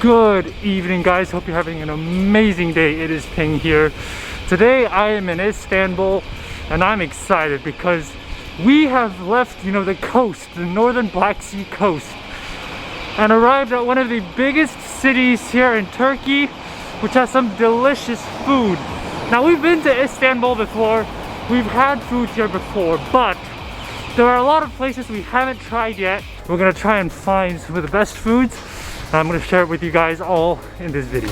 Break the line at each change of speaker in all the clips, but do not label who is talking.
Good evening, guys. Hope you're having an amazing day. It is Ping here. Today I am in Istanbul and I'm excited because we have left, the coast, the northern Black Sea coast, and arrived at one of the biggest cities here in Turkey, which has some delicious food. Now, we've been to Istanbul before, we've had food here before, but there are a lot of places we haven't tried yet. We're gonna try and find some of the best foods. I'm gonna share it with you guys all in this video.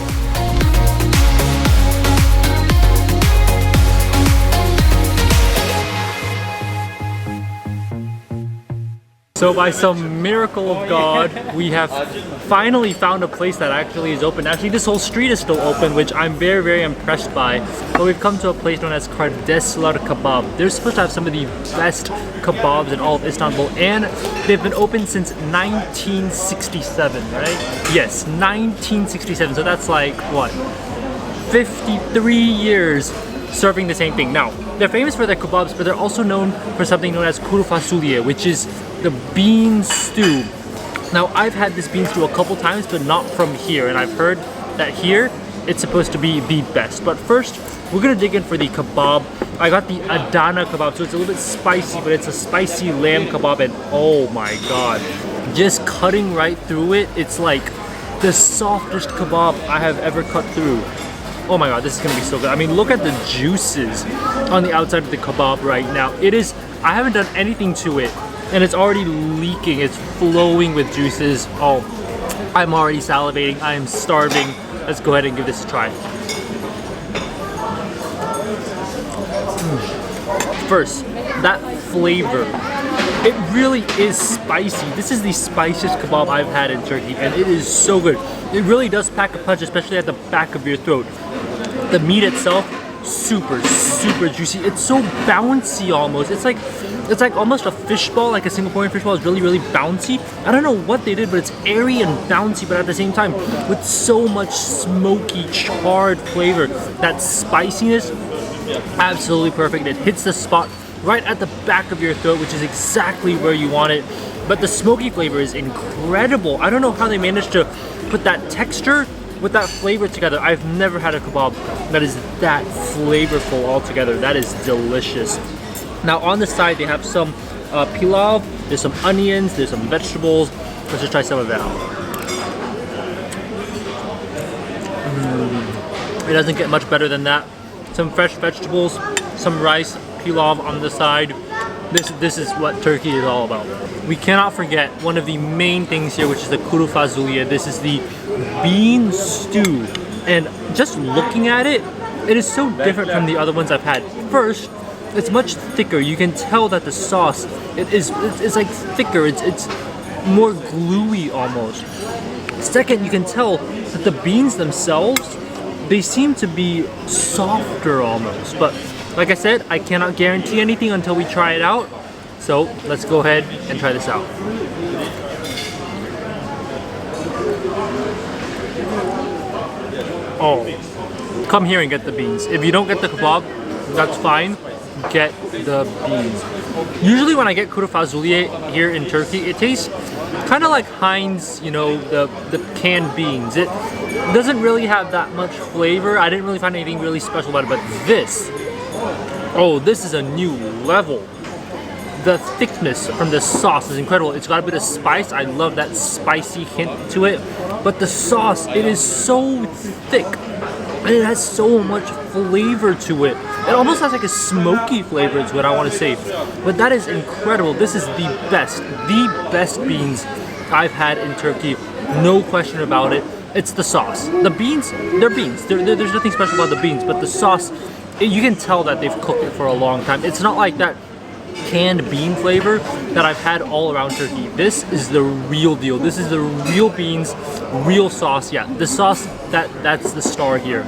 So by some miracle of God, we have finally found a place that actually is open. Actually, this whole street is still open, which I'm very, very impressed by. But we've come to a place known as Kardeslar Kebab. They're supposed to have some of the best kebabs in all of Istanbul, and they've been open since 1967, right? Yes, 1967. So that's like, what, 53 years serving the same thing. Now, they're famous for their kebabs, but they're also known for something known as kuru fasulye, which is the bean stew. Now, I've had this bean stew a couple times, but not from here, and I've heard that here it's supposed to be the best. But first, we're gonna dig in for the kebab. I got the Adana kebab, so it's a little bit spicy, but it's a spicy lamb kebab, and oh my god, just cutting right through it, it's like the softest kebab I have ever cut through. Oh my god, this is gonna be so good. I mean, look at the juices on the outside of the kebab right now. It is, I haven't done anything to it, and it's already leaking. It's flowing with juices. Oh, I'm already salivating. I am starving. Let's go ahead and give this a try. First, that flavor. It really is spicy. This is the spiciest kebab I've had in Turkey, and it is so good. It really does pack a punch, especially at the back of your throat. The meat itself, super, super juicy. It's so bouncy almost. It's like almost a fishball, like a Singaporean fishball is really, really bouncy. I don't know what they did, but it's airy and bouncy, but at the same time, with so much smoky, charred flavor. That spiciness, absolutely perfect. It hits the spot right at the back of your throat, which is exactly where you want it. But the smoky flavor is incredible. I don't know how they managed to put that texture with that flavor together. I've never had a kebab that is that flavorful altogether. That is delicious. Now, on the side, they have some pilav, there's some onions, there's some vegetables. Let's just try some of that out. It doesn't get much better than that. Some fresh vegetables, some rice, pilav on the side. This is what Turkey is all about. We cannot forget one of the main things here, which is the kuru fasulye. This is the bean stew. And just looking at it, it is so different from the other ones I've had. First, it's much thicker. You can tell that the sauce, it's like thicker. It's more gluey almost. Second, you can tell that the beans themselves, they seem to be softer almost. But like I said, I cannot guarantee anything until we try it out. So let's go ahead and try this out. Oh, come here and get the beans. If you don't get the kebab, that's fine. Get the beans. Usually when I get kuru fasulye here in Turkey, it tastes kind of like Heinz, the canned beans. It doesn't really have that much flavor. I didn't really find anything really special about it, but this, oh, this is a new level. The thickness from the sauce is incredible. It's got a bit of spice. I love that spicy hint to it. But the sauce, it is so thick. And it has so much flavor to it. It almost has like a smoky flavor is what I want to say. But that is incredible. This is the best beans I've had in Turkey. No question about it. It's the sauce. The beans, they're beans. There's nothing special about the beans, but the sauce, you can tell that they've cooked it for a long time. It's not like that canned bean flavor that I've had all around Turkey. This is the real deal. This is the real beans, real sauce. Yeah, the sauce, that's the star here.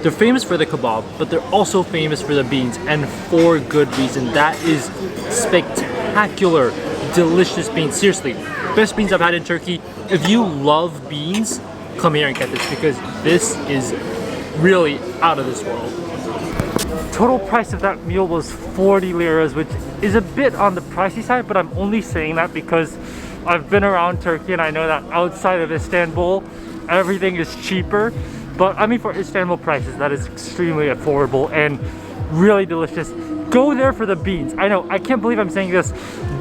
They're famous for the kebab, but they're also famous for the beans, and for good reason. That is spectacular, delicious beans. Seriously, best beans I've had in Turkey. If you love beans, come here and get this, because this is really out of this world. Total price of that meal was 40 liras, which is a bit on the pricey side, but I'm only saying that because I've been around Turkey and I know that outside of Istanbul everything is cheaper. But I mean, for Istanbul prices, that is extremely affordable and really delicious. Go there for the beans. I know, I can't believe I'm saying this.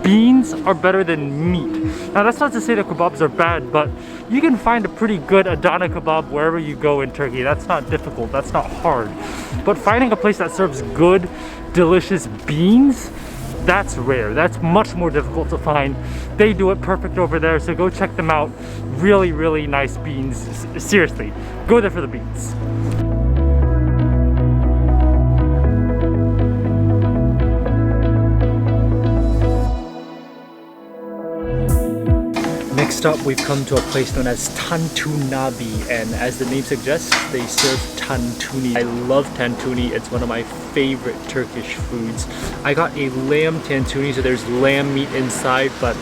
Beans are better than meat. Now that's not to say that kebabs are bad, but you can find a pretty good Adana kebab wherever you go in Turkey. That's not difficult, that's not hard. But finding a place that serves good, delicious beans, that's rare. That's much more difficult to find. They do it perfect over there, so go check them out. Really, really nice beans. Seriously, go there for the beans. Next up, we've come to a place known as Tantuni, and as the name suggests, they serve Tantuni. I love Tantuni. It's one of my favorite Turkish foods. I got a lamb Tantuni, so there's lamb meat inside, but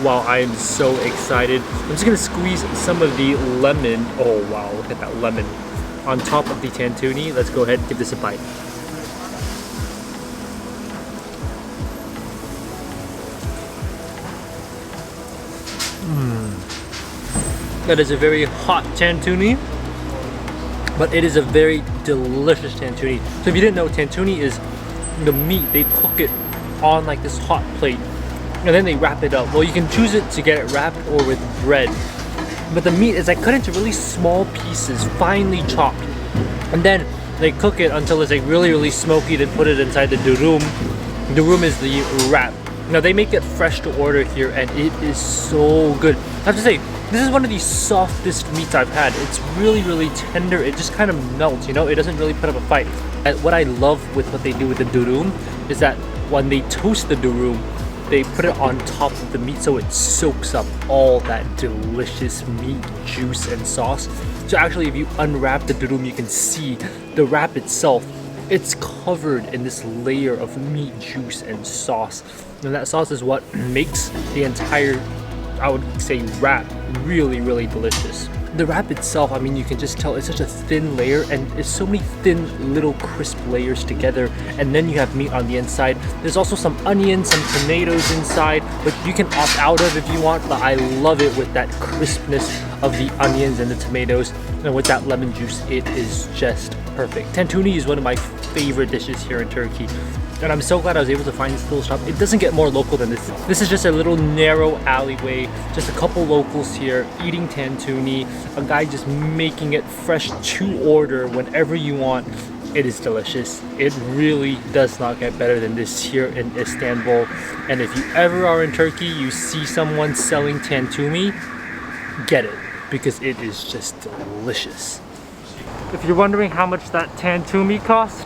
wow, I am so excited. I'm just gonna squeeze some of the lemon. Oh wow, look at that lemon on top of the Tantuni. Let's go ahead and give this a bite. That is a very hot Tantuni, but it is a very delicious Tantuni. So if you didn't know, Tantuni is the meat. They cook it on like this hot plate and then they wrap it up. Well, you can choose it to get it wrapped or with bread. But the meat is like cut into really small pieces, finely chopped. And then they cook it until it's like really, really smoky, then put it inside the durum. Durum is the wrap. Now they make it fresh to order here and it is so good. I have to say, this is one of the softest meats I've had. It's really, really tender. It just kind of melts, you know? It doesn't really put up a fight. And what I love with what they do with the durum is that when they toast the durum, they put it on top of the meat so it soaks up all that delicious meat, juice, and sauce. So actually, if you unwrap the durum, you can see the wrap itself. It's covered in this layer of meat, juice, and sauce. And that sauce is what makes the entire, I would say, wrap really, really delicious. The wrap itself, I mean, you can just tell it's such a thin layer and it's so many thin little crisp layers together, and then you have meat on the inside. There's also some onions, some tomatoes inside, which you can opt out of if you want, but I love it with that crispness of the onions and the tomatoes, and with that lemon juice, it is just perfect. Tantuni is one of my favorite dishes here in Turkey. And I'm so glad I was able to find this little shop. It doesn't get more local than this. This is just a little narrow alleyway, just a couple locals here eating Tantuni, a guy just making it fresh to order whenever you want. It is delicious. It really does not get better than this here in Istanbul. And if you ever are in Turkey, you see someone selling Tantuni, get it, because it is just delicious. If you're wondering how much that Tantuni cost,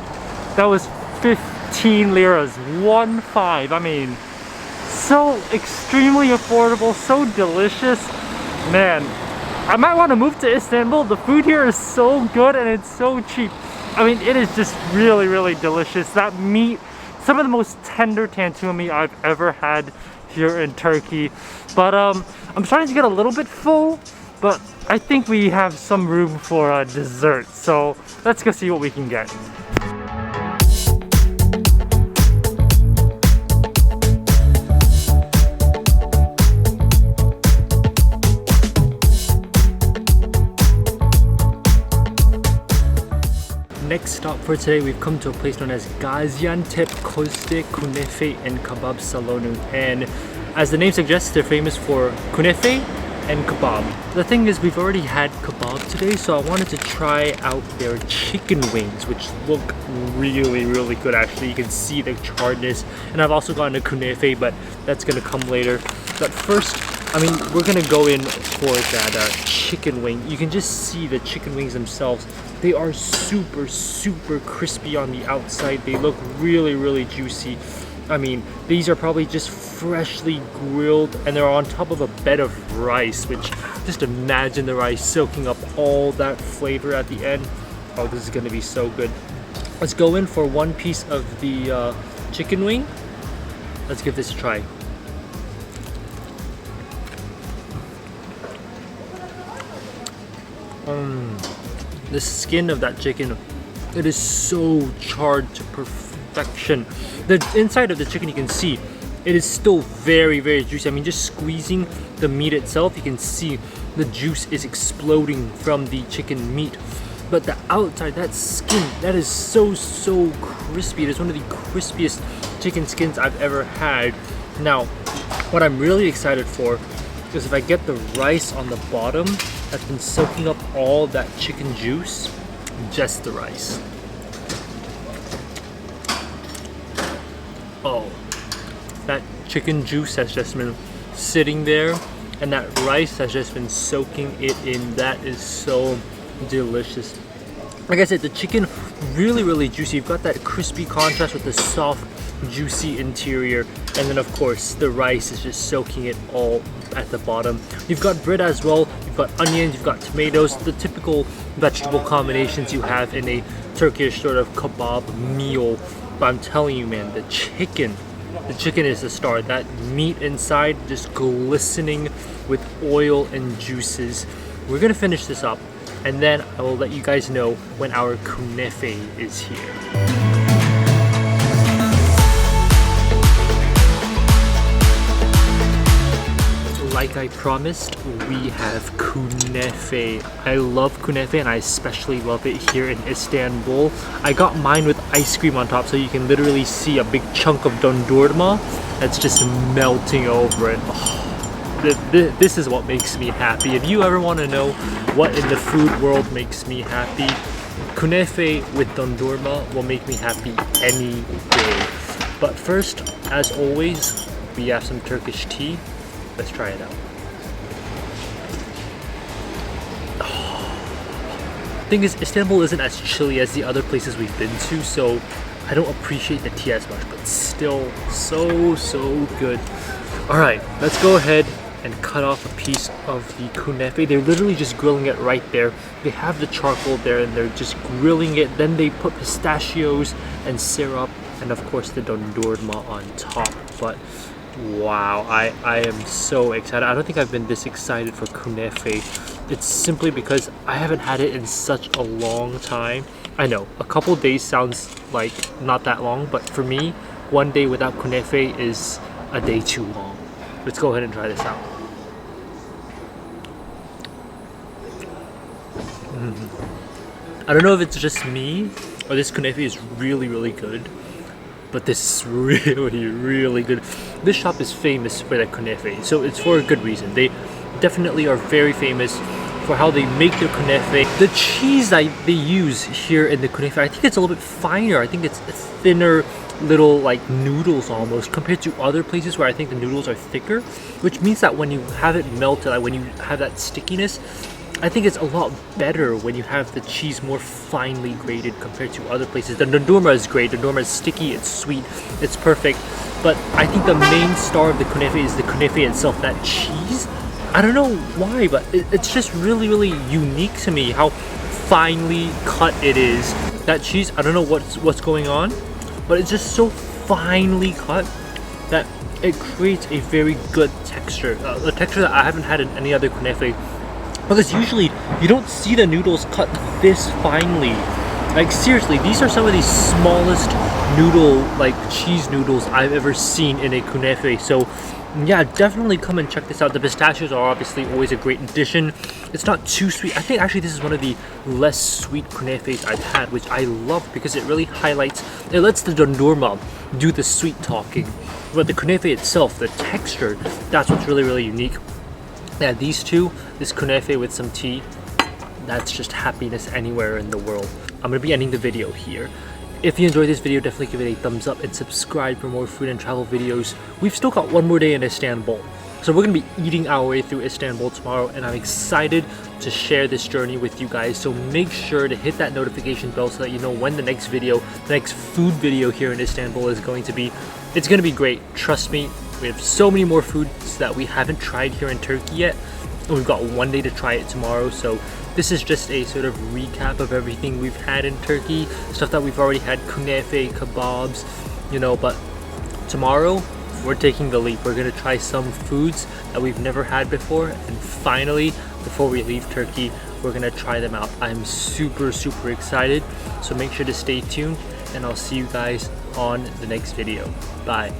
that was 15 liras, 1.5. I mean, so extremely affordable, so delicious. Man, I might want to move to Istanbul. The food here is so good and it's so cheap. I mean, it is just really, really delicious. That meat, some of the most tender Tantuni I've ever had here in Turkey. But I'm starting to get a little bit full, but I think we have some room for dessert. So let's go see what we can get. Next stop for today, we've come to a place known as Gaziantep Közde Kunefe and Kebab Salonu. And as the name suggests, they're famous for kunefe and kebab. The thing is, we've already had kebab today, so I wanted to try out their chicken wings, which look really, really good actually. You can see the charredness. And I've also gotten a kunefe, but that's gonna come later. But first, I mean, we're gonna go in for that chicken wing. You can just see the chicken wings themselves. They are super, super crispy on the outside. They look really, really juicy. I mean, these are probably just freshly grilled and they're on top of a bed of rice, which just imagine the rice soaking up all that flavor at the end. Oh, this is gonna be so good. Let's go in for one piece of the chicken wing. Let's give this a try. The skin of that chicken, it is so charred to perfection. The inside of the chicken, you can see it is still very, very juicy. I mean, just squeezing the meat itself, you can see the juice is exploding from the chicken meat. But the outside, that skin, that is so crispy. It is one of the crispiest chicken skins I've ever had. Now, what I'm really excited for is if I get the rice on the bottom that's been soaking up all that chicken juice, just the rice. Oh, that chicken juice has just been sitting there, and that rice has just been soaking it in. That is so delicious. Like I said, the chicken really juicy. You've got that crispy contrast with the soft, juicy interior, and then of course the rice is just soaking it all at the bottom. You've got bread as well, you've got onions, you've got tomatoes, the typical vegetable combinations you have in a Turkish sort of kebab meal. But I'm telling you, man, the chicken is the star. That meat inside just glistening with oil and juices. We're gonna finish this up, and then I will let you guys know when our kunefe is here. Like I promised, we have kunefe. I love kunefe, and I especially love it here in Istanbul. I got mine with ice cream on top, so you can literally see a big chunk of dondurma that's just melting over it. Oh, this is what makes me happy. If you ever want to know what in the food world makes me happy, kunefe with dondurma will make me happy any day. But first, as always, we have some Turkish tea. Let's try it out. Thing is, Istanbul isn't as chilly as the other places we've been to, so I don't appreciate the tea as much, but still so good. Alright, let's go ahead and cut off a piece of the kunefe. They're literally just grilling it right there. They have the charcoal there and they're just grilling it. Then they put pistachios and syrup and of course the dondurma on top. But wow, I am so excited. I don't think I've been this excited for kunefe. It's simply because I haven't had it in such a long time. I know, a couple days sounds like not that long, but for me, one day without kunefe is a day too long. Let's go ahead and try this out. I don't know if it's just me or this kunefe is really good, but this is really good. This shop is famous for their kunefe, so it's for a good reason. They definitely are very famous for how they make their kunefe. The cheese that they use here in the kunefe, I think it's a little bit finer. I think it's thinner little like noodles almost compared to other places where I think the noodles are thicker, which means that when you have it melted, like when you have that stickiness, I think it's a lot better when you have the cheese more finely grated compared to other places. The dondurma is great. Dondurma is sticky, it's sweet, it's perfect. But I think the main star of the kunefe is the kunefe itself, that cheese. I don't know why, but it's just really unique to me how finely cut it is. That cheese, I don't know what's going on, but it's just so finely cut that it creates a very good texture. A texture that I haven't had in any other kunefe. Because usually you don't see the noodles cut this finely. Like seriously, these are some of the smallest noodle, like cheese noodles I've ever seen in a kunefe. So yeah, definitely come and check this out. The pistachios are obviously always a great addition. It's not too sweet. I think actually this is one of the less sweet kunefes I've had, which I love because it really highlights, it lets the dondurma do the sweet talking. But the kunefe itself, the texture, that's what's really unique. Yeah, these two, this kunefe with some tea, that's just happiness anywhere in the world. I'm going to be ending the video here. If you enjoyed this video, definitely give it a thumbs up and subscribe for more food and travel videos. We've still got one more day in Istanbul. So we're going to be eating our way through Istanbul tomorrow, and I'm excited to share this journey with you guys. So make sure to hit that notification bell so that you know when the next video, the next food video here in Istanbul is going to be. It's going to be great. Trust me, we have so many more foods that we haven't tried here in Turkey yet. And we've got one day to try it tomorrow. So this is just a sort of recap of everything we've had in Turkey. Stuff that we've already had, kunefe, kebabs, you know, but tomorrow we're taking the leap. We're gonna try some foods that we've never had before, and finally, before we leave Turkey, we're gonna try them out. I'm super excited, so make sure to stay tuned, and I'll see you guys on the next video. Bye.